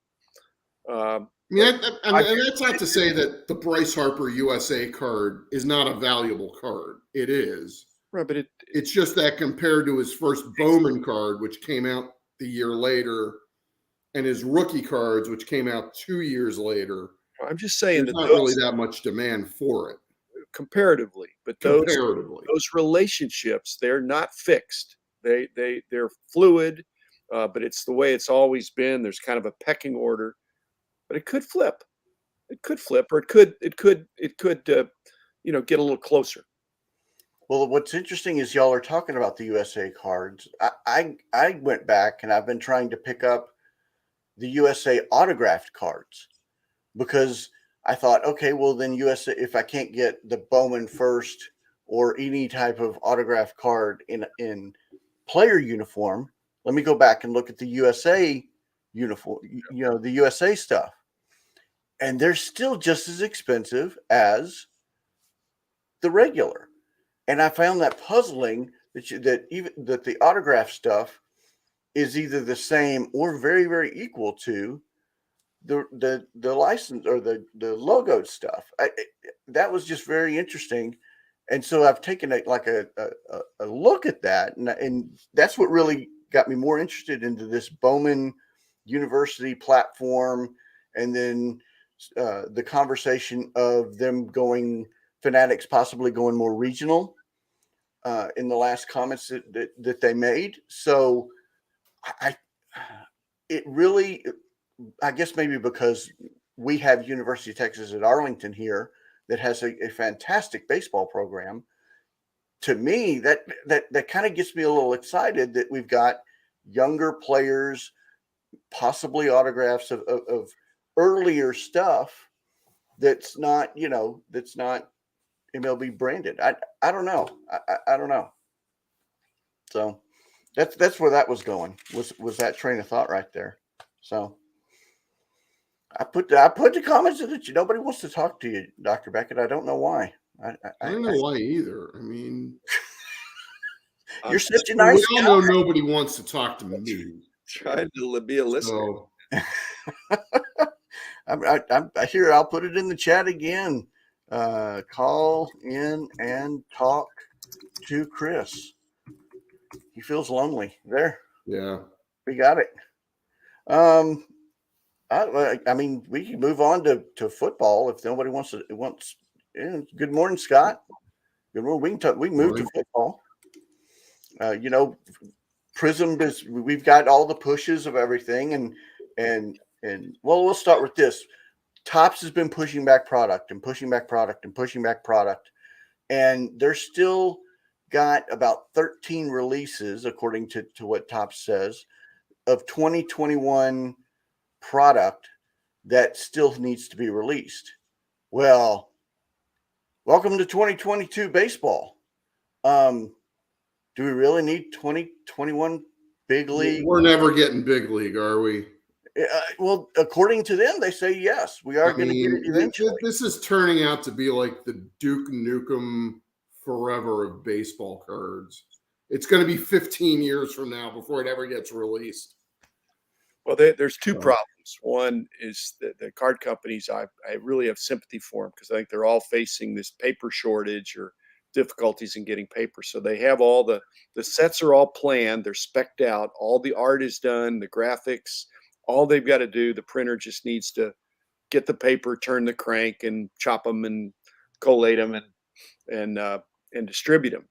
[SPEAKER 3] Um,
[SPEAKER 2] I mean,
[SPEAKER 3] I,
[SPEAKER 2] and that's not to say that the Bryce Harper USA card is not a valuable card. It is.
[SPEAKER 3] right, but
[SPEAKER 2] It's just that compared to his first Bowman card, which came out the year later, and his rookie cards, which came out 2 years later,
[SPEAKER 3] I'm just saying
[SPEAKER 2] there's
[SPEAKER 3] that
[SPEAKER 2] not really
[SPEAKER 3] those
[SPEAKER 2] that much demand for it
[SPEAKER 3] comparatively, but
[SPEAKER 2] comparatively.
[SPEAKER 3] those relationships, they're not fixed. They're fluid, but it's the way it's always been. There's kind of a pecking order, but it could flip. It could flip, or it could get a little closer.
[SPEAKER 1] Well, what's interesting is y'all are talking about the USA cards. I went back and I've been trying to pick up the USA autographed cards because I thought, okay, well then USA, if I can't get the Bowman first or any type of autographed card in player uniform, let me go back and look at the USA uniform, the USA stuff. And they're still just as expensive as the regular. And I found that puzzling that the autograph stuff is either the same or very very equal to the license or the logo stuff. That was just very interesting, and so I've taken a look at that, and that's what really got me more interested into this Bowman University platform, and then the conversation of them going Fanatics possibly going more regional in the last comments that they made. So I it really, I guess maybe because we have University of Texas at Arlington here that has a fantastic baseball program. To me, that kind of gets me a little excited that we've got younger players, possibly autographs of earlier stuff that's not MLB branded. I don't know. I don't know. So that's where that was going. Was that train of thought right there? So I put the comments in that nobody wants to talk to you, Dr. Beckett. I don't know why.
[SPEAKER 2] I don't know why either. I mean,
[SPEAKER 1] You're such a
[SPEAKER 2] we
[SPEAKER 1] nice
[SPEAKER 2] all know nobody wants to talk to me.
[SPEAKER 3] Trying to be a listener.
[SPEAKER 2] So
[SPEAKER 1] I hear. I'll put it in the chat again. Call in and talk to Chris. He feels lonely. There,
[SPEAKER 2] yeah.
[SPEAKER 1] we got it. I mean, we can move on to football if nobody wants. Yeah, good morning, Scott. Good morning. We can talk. We can move to football. Prism is. We've got all the pushes of everything, and well, we'll start with this. Topps has been pushing back product and pushing back product and pushing back product, and they're still got about 13 releases, according to what Topps says, of 2021 product that still needs to be released. Well, welcome to 2022 baseball. Do we really need 2021 big league?
[SPEAKER 2] We're never getting big league, are we?
[SPEAKER 1] Well, according to them, they say yes. We are going to get it eventually.
[SPEAKER 2] This is turning out to be like the Duke Nukem forever of baseball cards. It's going to be 15 years from now before it ever gets released.
[SPEAKER 3] Well, there's two problems. One is the card companies. I really have sympathy for them because I think they're all facing this paper shortage or difficulties in getting paper. So they have all the sets are all planned. They're spec'd out. All the art is done. The graphics. All they've got to do. The printer just needs to get the paper, turn the crank, and chop them and collate them and distribute them.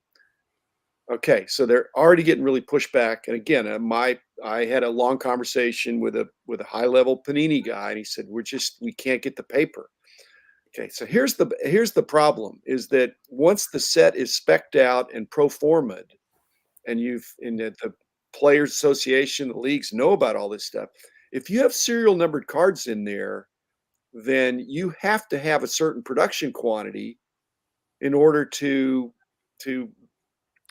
[SPEAKER 3] Okay, so they're already getting really pushed back. And again, I had a long conversation with a high level Panini guy, and he said we can't get the paper. Okay, so here's the problem: is that once the set is specced out and pro forma'd, and the Players Association, the leagues know about all this stuff. If you have serial numbered cards in there, then you have to have a certain production quantity in order to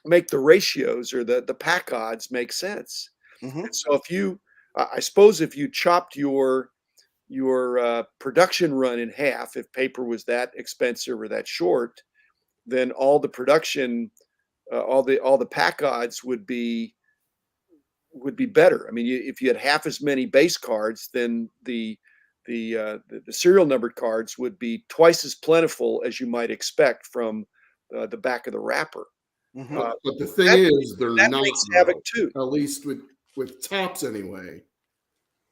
[SPEAKER 3] make the ratios or the pack odds make sense.
[SPEAKER 1] Mm-hmm.
[SPEAKER 3] And so I suppose if you chopped your production run in half, if paper was that expensive or that short, then all the production, all the pack odds would be better. I mean, if you had half as many base cards, then the serial numbered cards would be twice as plentiful as you might expect from the back of the wrapper.
[SPEAKER 1] Mm-hmm.
[SPEAKER 2] But the thing is, they're
[SPEAKER 3] that
[SPEAKER 2] not
[SPEAKER 3] wreaks havoc too.
[SPEAKER 2] At least with tops anyway.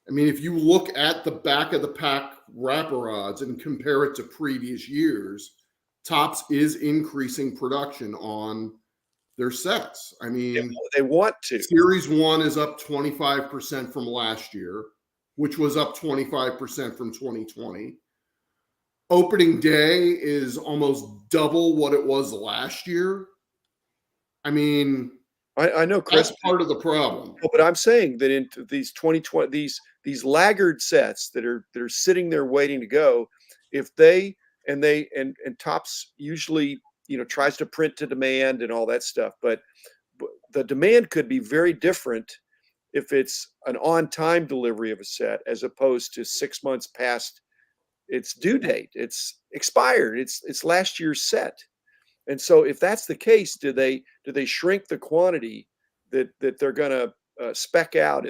[SPEAKER 2] I mean, if you look at the back of the pack wrapper odds and compare it to previous years, Tops is increasing production on their sets. I mean,
[SPEAKER 3] They want to.
[SPEAKER 2] Series 1 is up 25% from last year, which was up 25% from 2020. Opening day is almost double what it was last year. I mean,
[SPEAKER 3] I know, Chris.
[SPEAKER 2] that's part of the problem.
[SPEAKER 3] But I'm saying that into these 2020, these laggard sets that are sitting there waiting to go, if they and Tops usually tries to print to demand and all that stuff, but the demand could be very different if it's an on-time delivery of a set as opposed to 6 months past its due date. It's expired. It's last year's set. And so if that's the case, do they shrink the quantity that they're going to spec out,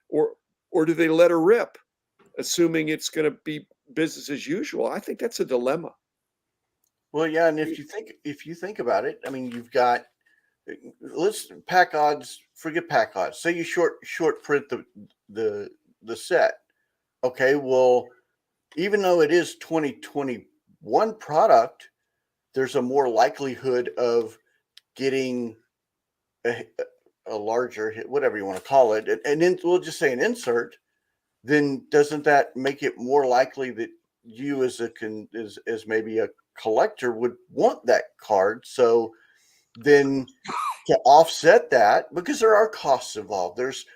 [SPEAKER 3] or do they let her rip, assuming it's going to be business as usual? I think that's a dilemma.
[SPEAKER 1] Well, yeah, and if you think about it, I mean, you've got pack odds. Forget pack odds. Say you short print the set. Okay, well, even though it is 2021 product, there's a more likelihood of getting a larger hit, whatever you want to call it, and then we'll just say an insert. Then doesn't that make it more likely that you as maybe a collector would want that card? So then to offset that, because there are costs involved, there's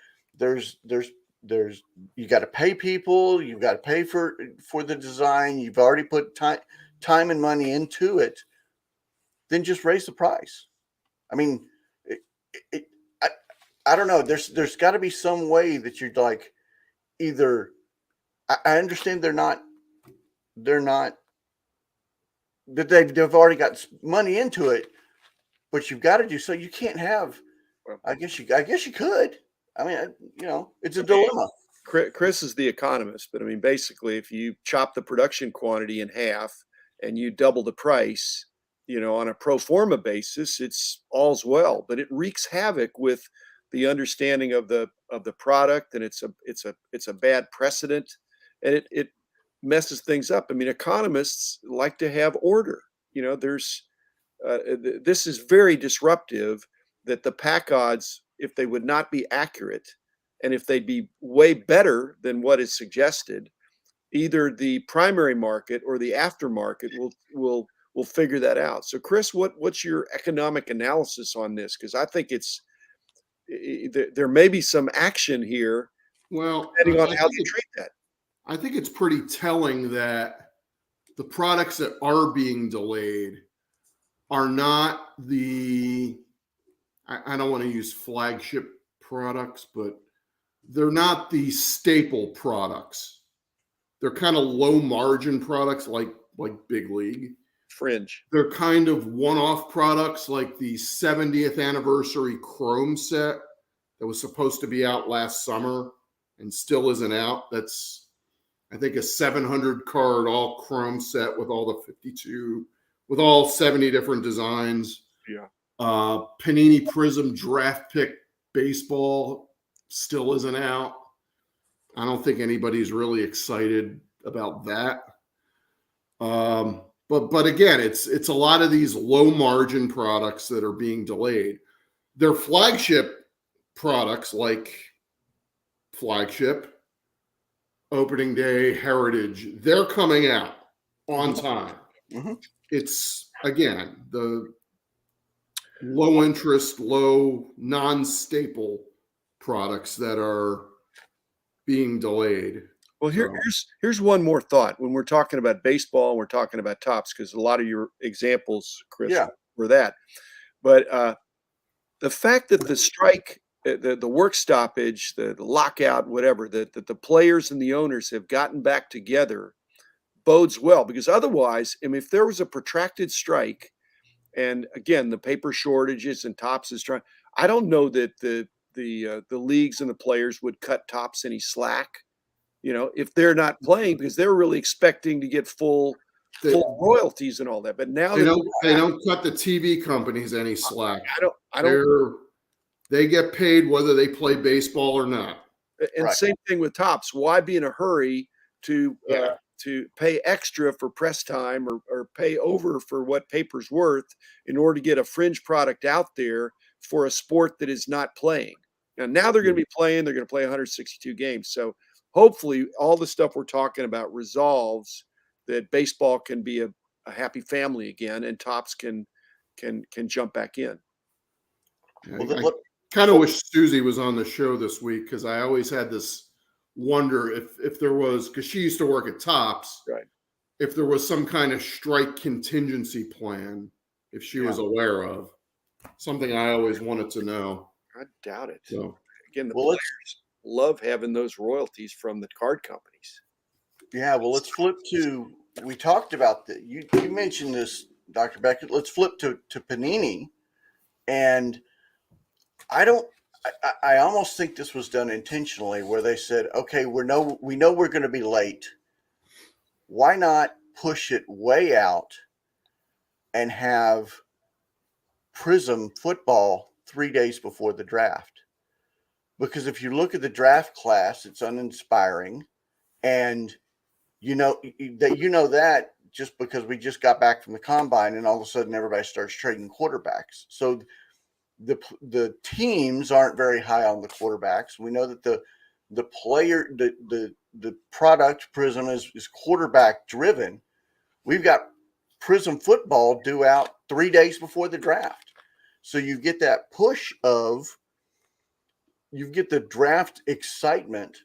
[SPEAKER 1] you got to pay people, you've got to pay for the design, you've already put time and money into it, then just raise the price. I mean, I don't know. There's got to be some way that you're like, either I understand they're not that they've already got money into it, but you've got to do so. You can't have. I guess you could. I mean, it's a dilemma.
[SPEAKER 3] Chris is the economist, but I mean, basically, if you chop the production quantity in half and you double the price, on a pro forma basis, it's all's well. But it wreaks havoc with the understanding of the product, and it's a bad precedent, and it messes things up. I mean, economists like to have order. This is very disruptive. That the pack odds, if they would not be accurate, and if they'd be way better than what is suggested, either the primary market or the aftermarket will figure that out. So, Chris, what's your economic analysis on this? Because I think there may be some action here.
[SPEAKER 2] Well,
[SPEAKER 3] depending on how you treat that.
[SPEAKER 2] I think it's pretty telling that the products that are being delayed are not I don't want to use flagship products, but they're not the staple products. They're kind of low margin products like Big League.
[SPEAKER 3] Fringe.
[SPEAKER 2] They're kind of one-off products like the 70th anniversary Chrome set that was supposed to be out last summer and still isn't out. That's, I think, a 700 card all Chrome set with all the 52, with all 70 different designs.
[SPEAKER 3] Yeah.
[SPEAKER 2] Panini Prism draft pick baseball still isn't out. I don't think anybody's really excited about that. But again, it's a lot of these low margin products that are being delayed. Their flagship products like Flagship, Opening Day, Heritage, they're coming out on time.
[SPEAKER 1] Mhm.
[SPEAKER 2] It's again the low interest, low non-staple products that are being delayed.
[SPEAKER 3] Well,
[SPEAKER 2] So,
[SPEAKER 3] here's one more thought when we're talking about baseball, we're talking about tops, because a lot of your examples, Chris,
[SPEAKER 1] Yeah.
[SPEAKER 3] were that. But the fact that the strike, the work stoppage, the lockout, whatever, that the players and the owners have gotten back together bodes well, because otherwise, I mean, if there was a protracted strike, and again, the paper shortages and Tops is trying, I don't know that the leagues and the players would cut Tops any slack, if they're not playing, because they're really expecting to get full
[SPEAKER 2] they,
[SPEAKER 3] royalties and all that. But now
[SPEAKER 2] they
[SPEAKER 3] that
[SPEAKER 2] don't cut the TV companies any slack.
[SPEAKER 3] I don't.
[SPEAKER 2] They get paid whether they play baseball or not.
[SPEAKER 3] And
[SPEAKER 1] Right.
[SPEAKER 3] same thing with Tops. Why be in a hurry to
[SPEAKER 2] Yeah.
[SPEAKER 3] to pay extra for press time, or pay over for what paper's worth in order to get a fringe product out there for a sport that is not playing? Now they're going to be playing. They're going to play 162 games. So hopefully, all the stuff we're talking about resolves, that baseball can be a happy family again, and Tops can jump back in.
[SPEAKER 1] Well,
[SPEAKER 2] I kind of wish Susie was on the show this week, because I always had this wonder if there was, because she used to work at Tops,
[SPEAKER 3] Right?
[SPEAKER 2] if there was some kind of strike contingency plan, if she was aware of. Something I always wanted to know.
[SPEAKER 3] I doubt it.
[SPEAKER 2] So,
[SPEAKER 3] Again, the
[SPEAKER 1] Well,
[SPEAKER 3] players love having those royalties from the card companies.
[SPEAKER 1] yeah, well, let's flip to. We talked about that. You mentioned this, Dr. Beckett. Let's flip to Panini, and I don't. I almost think this was done intentionally, where they said, "Okay, we know we're going to be late. Why not push it way out and have Prism football 3 days before the draft?" Because if you look at the draft class, it's uninspiring, and that just because we just got back from the combine, and all of a sudden everybody starts trading quarterbacks. So the teams aren't very high on the quarterbacks. We know that the player the product Prism is quarterback driven. We've got Prism football due out 3 days before the draft. So you get that push of you get the draft excitement,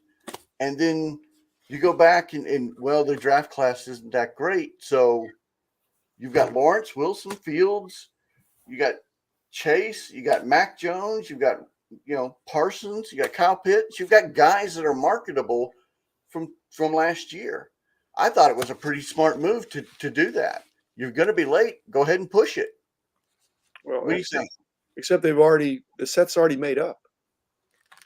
[SPEAKER 1] and then you go back and well, the draft class isn't that great. So you've got Lawrence, Wilson, Fields, you got Chase, you got Mac Jones, you've got Parsons, you got Kyle Pitts, you've got guys that are marketable from last year. I thought it was a pretty smart move to do that. You're going to be late. Go ahead and push it.
[SPEAKER 3] Well,
[SPEAKER 1] What do you think?
[SPEAKER 3] except the set's already made up.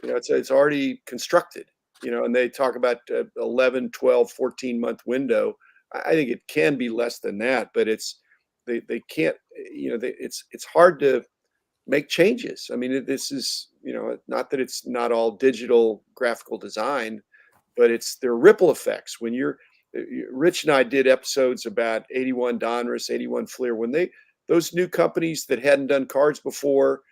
[SPEAKER 3] It's already constructed, and they talk about 11, 12, 14-month window. I think it can be less than that, but they can't, it's hard to make changes. I mean, this is, not that it's not all digital graphical design, but there are ripple effects. When Rich and I did episodes about 81 Donruss, 81 Fleer, when those new companies that hadn't done cards before,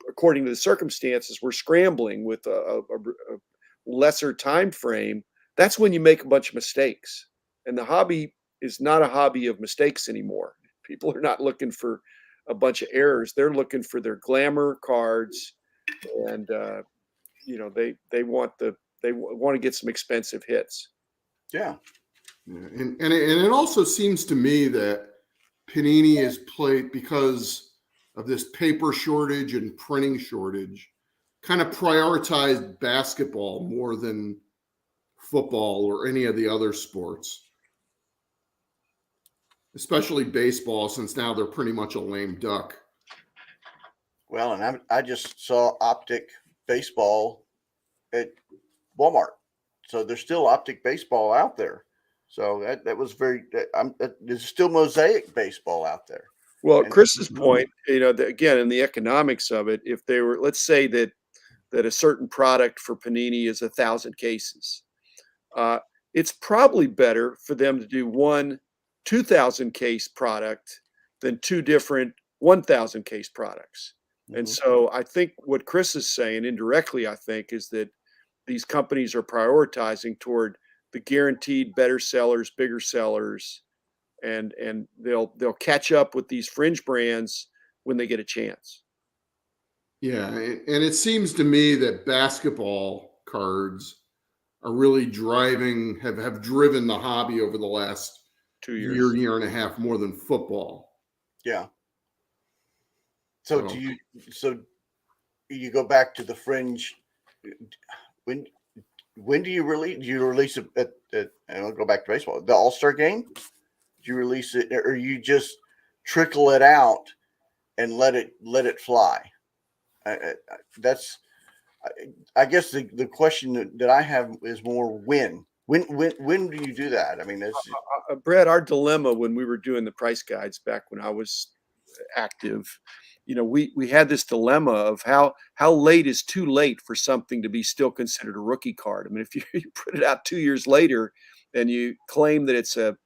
[SPEAKER 3] according to the circumstances, were scrambling with a lesser time frame. That's when you make a bunch of mistakes, and the hobby is not a hobby of mistakes anymore. People are not looking for a bunch of errors. They're looking for their glamour cards, and they want to get some expensive hits.
[SPEAKER 1] Yeah.
[SPEAKER 2] and it also seems to me that Panini is played, because of this paper shortage and printing shortage, kind of prioritized basketball more than football or any of the other sports, especially baseball, since now they're pretty much a lame duck.
[SPEAKER 1] Well, and I just saw Optic baseball at Walmart. So there's still Optic baseball out there. So that was there's still Mosaic baseball out there.
[SPEAKER 3] Well,
[SPEAKER 1] And
[SPEAKER 3] Chris's point, again, in the economics of it, if they were, let's say that a certain product for Panini is 1,000 cases, it's probably better for them to do one 2,000 case product than two different 1,000 case products. And
[SPEAKER 1] Mhm.
[SPEAKER 3] so I think what Chris is saying indirectly, I think, is that these companies are prioritizing toward the guaranteed better sellers, bigger sellers, and they'll catch up with these fringe brands when they get a chance.
[SPEAKER 2] Yeah, and it seems to me that basketball cards are really have driven the hobby over the last
[SPEAKER 3] 2 years.
[SPEAKER 2] year and a half more than football.
[SPEAKER 1] Yeah. So
[SPEAKER 2] So
[SPEAKER 1] so you go back to the fringe when do you release? Do you release it at and I'll go back to baseball, the All-Star game? Do you release it, or you just trickle it out and let it fly? That's I guess the question that I have is more when do you do that? I mean, it's
[SPEAKER 3] Brett, our dilemma when we were doing the price guides back when I was active, we had this dilemma of how late is too late for something to be still considered a rookie card. I mean, if you, you put it out 2 years later and you claim that it's a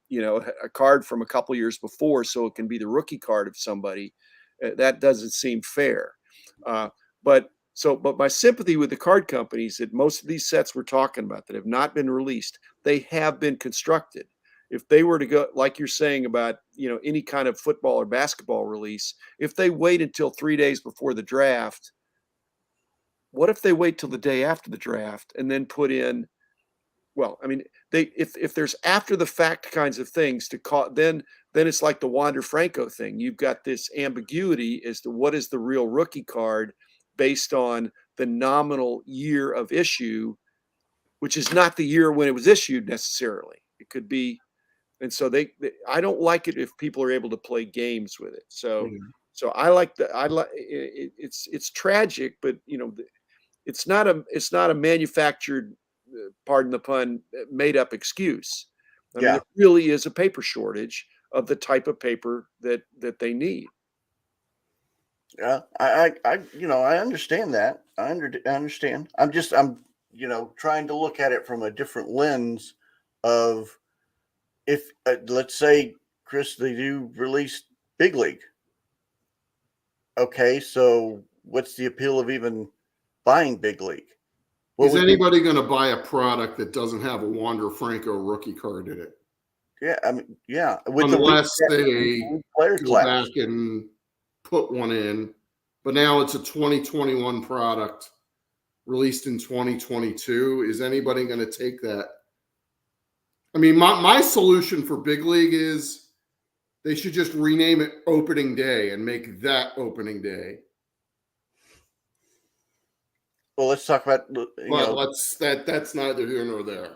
[SPEAKER 3] card from a couple years before, so it can be the rookie card of somebody, that doesn't seem fair. Uh, but my sympathy with the card companies that most of these sets we're talking about that have not been released, they have been constructed. If they were to go, like you're saying about, any kind of football or basketball release, if they wait until 3 days before the draft, what if they wait till the day after the draft and then put in, well, I mean, if there's after the fact kinds of things to call, then it's like the Wander Franco thing. You've got this ambiguity as to what is the real rookie card based on the nominal year of issue, which is not the year when it was issued necessarily. It could be, and so I don't like it if people are able to play games with it. So I like it's tragic, but it's not a manufactured, pardon the pun, made up excuse. I mean,
[SPEAKER 1] yeah.
[SPEAKER 3] there really is a paper shortage of the type of paper that they need.
[SPEAKER 1] Yeah, I understand that. I understand. I'm trying to look at it from a different lens of if let's say, Chris, they do release Big League. Okay, so what's the appeal of even buying Big League? What
[SPEAKER 2] is
[SPEAKER 1] would be?
[SPEAKER 2] anybody going to buy a product that doesn't have a Wander Franco rookie card in it?
[SPEAKER 1] Yeah, I mean, yeah, with
[SPEAKER 2] Unless
[SPEAKER 1] with the
[SPEAKER 2] they
[SPEAKER 1] league player
[SPEAKER 2] go
[SPEAKER 1] class.
[SPEAKER 2] back and put one in. But now it's a 2021 product released in 2022. Is anybody going to take that? I mean, my solution for Big League is they should just rename it opening day and make that opening day.
[SPEAKER 1] Well, let's talk about
[SPEAKER 2] But that's neither here nor there.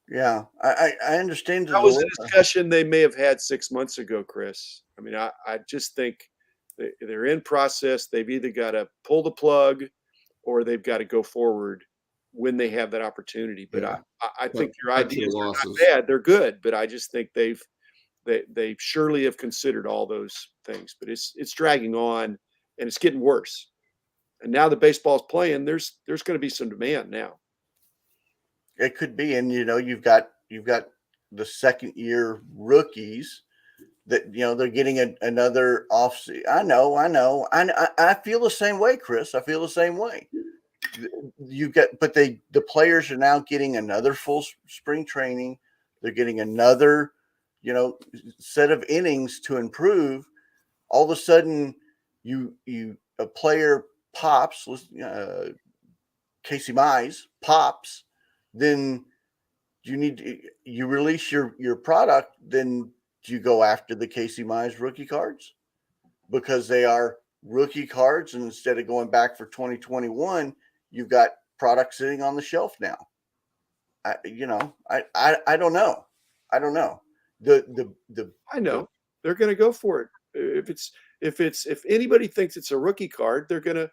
[SPEAKER 1] yeah, I understand the
[SPEAKER 3] That was a
[SPEAKER 1] dilemma.
[SPEAKER 3] discussion they may have had 6 months ago, Chris. I mean, I just think they're in process. They've either got to pull the plug or they've got to go forward when they have that opportunity. But
[SPEAKER 2] Yeah.
[SPEAKER 3] I think your
[SPEAKER 2] Cut your
[SPEAKER 3] ideas are
[SPEAKER 2] losses.
[SPEAKER 3] not bad. They're good, but I just think they surely have considered all those things. But it's dragging on and it's getting worse. And now that baseball's playing, there's going to be some demand now.
[SPEAKER 1] It could be, and you've got the second year rookies that they're getting another off. I know. I feel the same way, Chris. I feel the same way. But the players are now getting another full spring training. They're getting another, set of innings to improve. All of a sudden, a player pops. Casey Mize pops, then you release your product. Then do you go after the Casey Mize rookie cards because they are rookie cards, and instead of going back for 2021, you've got product sitting on the shelf now. I don't know. I don't know.
[SPEAKER 3] I know they're going to go for it. If anybody thinks it's a rookie card, they're gonna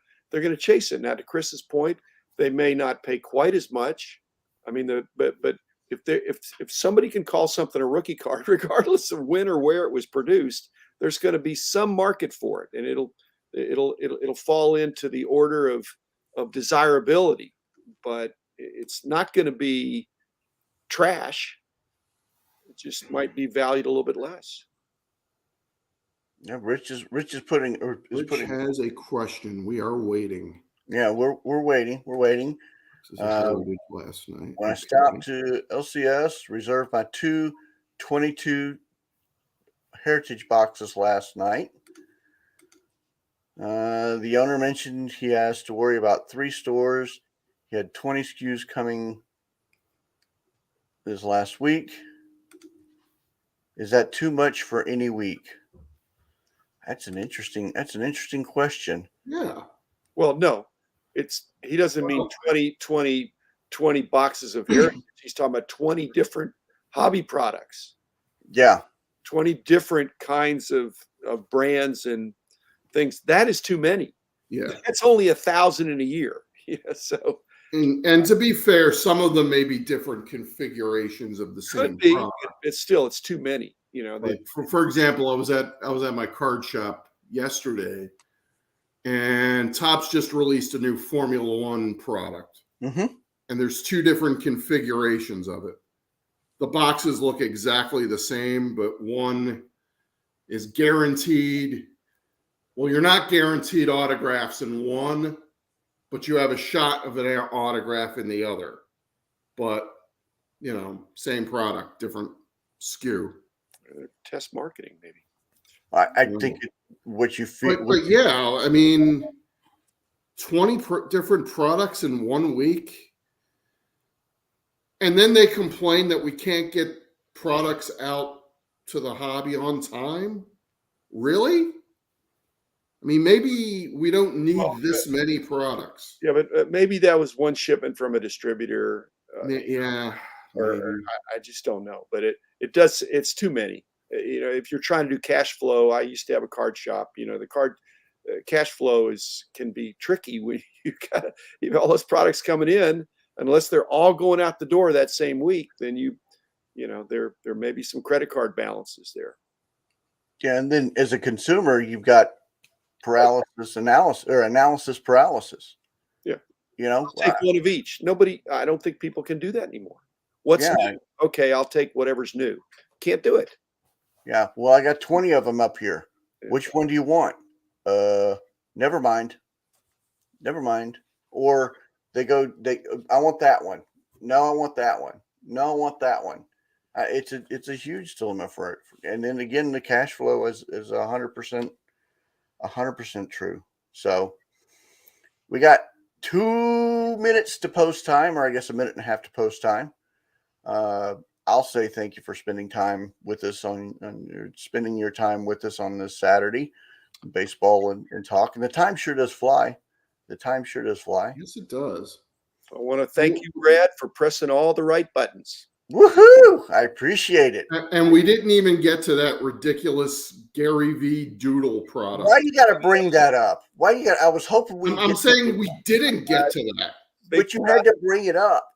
[SPEAKER 3] chase it. Now, to Chris's point, they may not pay quite as much. I mean, but if somebody can call something a rookie card, regardless of when or where it was produced, there's going to be some market for it, and it'll fall into the order of desirability. But it's not going to be trash. It just might be valued a little bit less.
[SPEAKER 1] Yeah, Rich is putting
[SPEAKER 2] Rich has a question. We are waiting.
[SPEAKER 1] Yeah, we're waiting. We're waiting.
[SPEAKER 2] This is a heritage last night.
[SPEAKER 1] When I stopped to LCS, reserved my 222 heritage boxes last night. The owner mentioned he has to worry about 3 stores. He had 20 SKUs coming this last week. Is that too much for any week? That's an interesting question.
[SPEAKER 2] Yeah.
[SPEAKER 3] Well, no, he doesn't mean 20 boxes of heritage. He's talking about 20 different hobby products.
[SPEAKER 1] Yeah.
[SPEAKER 3] 20 different kinds of brands and things. That is too many.
[SPEAKER 2] Yeah.
[SPEAKER 3] That's only 1,000 in a year. Yeah. So.
[SPEAKER 2] And to be fair, some of them may be different configurations of the same product.
[SPEAKER 3] It's too many. You know,
[SPEAKER 2] like for example, I was at my card shop yesterday, and Topps just released a new Formula One product,
[SPEAKER 1] and
[SPEAKER 2] there's 2 different configurations of it. The boxes look exactly the same, but one is guaranteed. Well, you're not guaranteed autographs in one, but you have a shot of an autograph in the other. But, same product, different SKU.
[SPEAKER 3] Test marketing, maybe.
[SPEAKER 1] I think what you feel.
[SPEAKER 2] But yeah, I mean, 20 different products in 1 week. And then they complain that we can't get products out to the hobby on time. Really? I mean, maybe we don't need this many products.
[SPEAKER 3] Yeah, but maybe that was one shipment from a distributor.
[SPEAKER 2] Yeah.
[SPEAKER 3] Or I just don't know. But it's too many. If you're trying to do cash flow, I used to have a card shop. The card cash flow can be tricky when you have all those products coming in. Unless they're all going out the door that same week, then there may be some credit card balances there.
[SPEAKER 1] Yeah, and then as a consumer, you've got analysis paralysis.
[SPEAKER 3] Yeah. I'll take one of each. I don't think people can do that anymore. What's new? Okay, I'll take whatever's new. Can't do it.
[SPEAKER 1] Yeah. Well, I got 20 of them up here. Yeah. Which one do you want? Never mind. Or I want that one. No, I want that one. No, I want that one. It's a huge dilemma for it. And then again, the cash flow is 100% true. So we got 2 minutes to post time, or I guess 1.5 minutes to post time. I'll say thank you for spending time with us spending your time with us on this Saturday, baseball and talk. And the time sure does fly.
[SPEAKER 2] Yes, it does.
[SPEAKER 3] I want to thank you, Brad, for pressing all the right buttons.
[SPEAKER 1] Woohoo! I appreciate it.
[SPEAKER 2] And we didn't even get to that ridiculous Gary V Doodle product.
[SPEAKER 1] Why you got to bring that up? I was hoping we.
[SPEAKER 2] I'm saying we didn't get to that,
[SPEAKER 1] but you had to bring it up.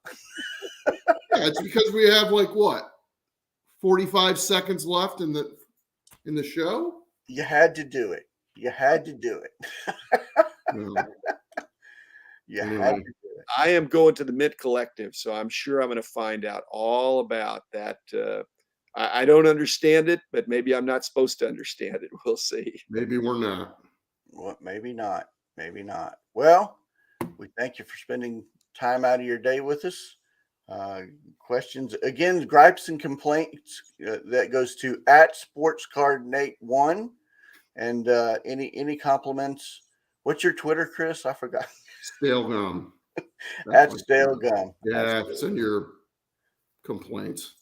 [SPEAKER 2] Yeah, it's because we have 45 seconds left in the show.
[SPEAKER 1] You had to do it.
[SPEAKER 3] I am going to the Mint Collective, so I'm sure I'm going to find out all about that. I don't understand it, but maybe I'm not supposed to understand it. We'll see.
[SPEAKER 2] Maybe we're not.
[SPEAKER 1] Well, maybe not. Well, we thank you for spending time out of your day with us. Questions, again, gripes and complaints, that goes to @SportsCardNate1. And any compliments. What's your Twitter, Chris? I forgot.
[SPEAKER 2] Stale gum.
[SPEAKER 1] Stale gum.
[SPEAKER 2] Yeah, send your complaints.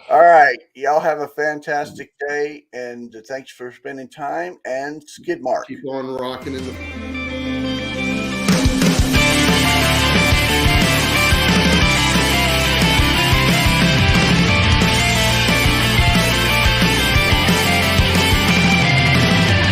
[SPEAKER 1] All right. Y'all have a fantastic day, and thanks for spending time. And skid mark.
[SPEAKER 2] Keep on rocking in the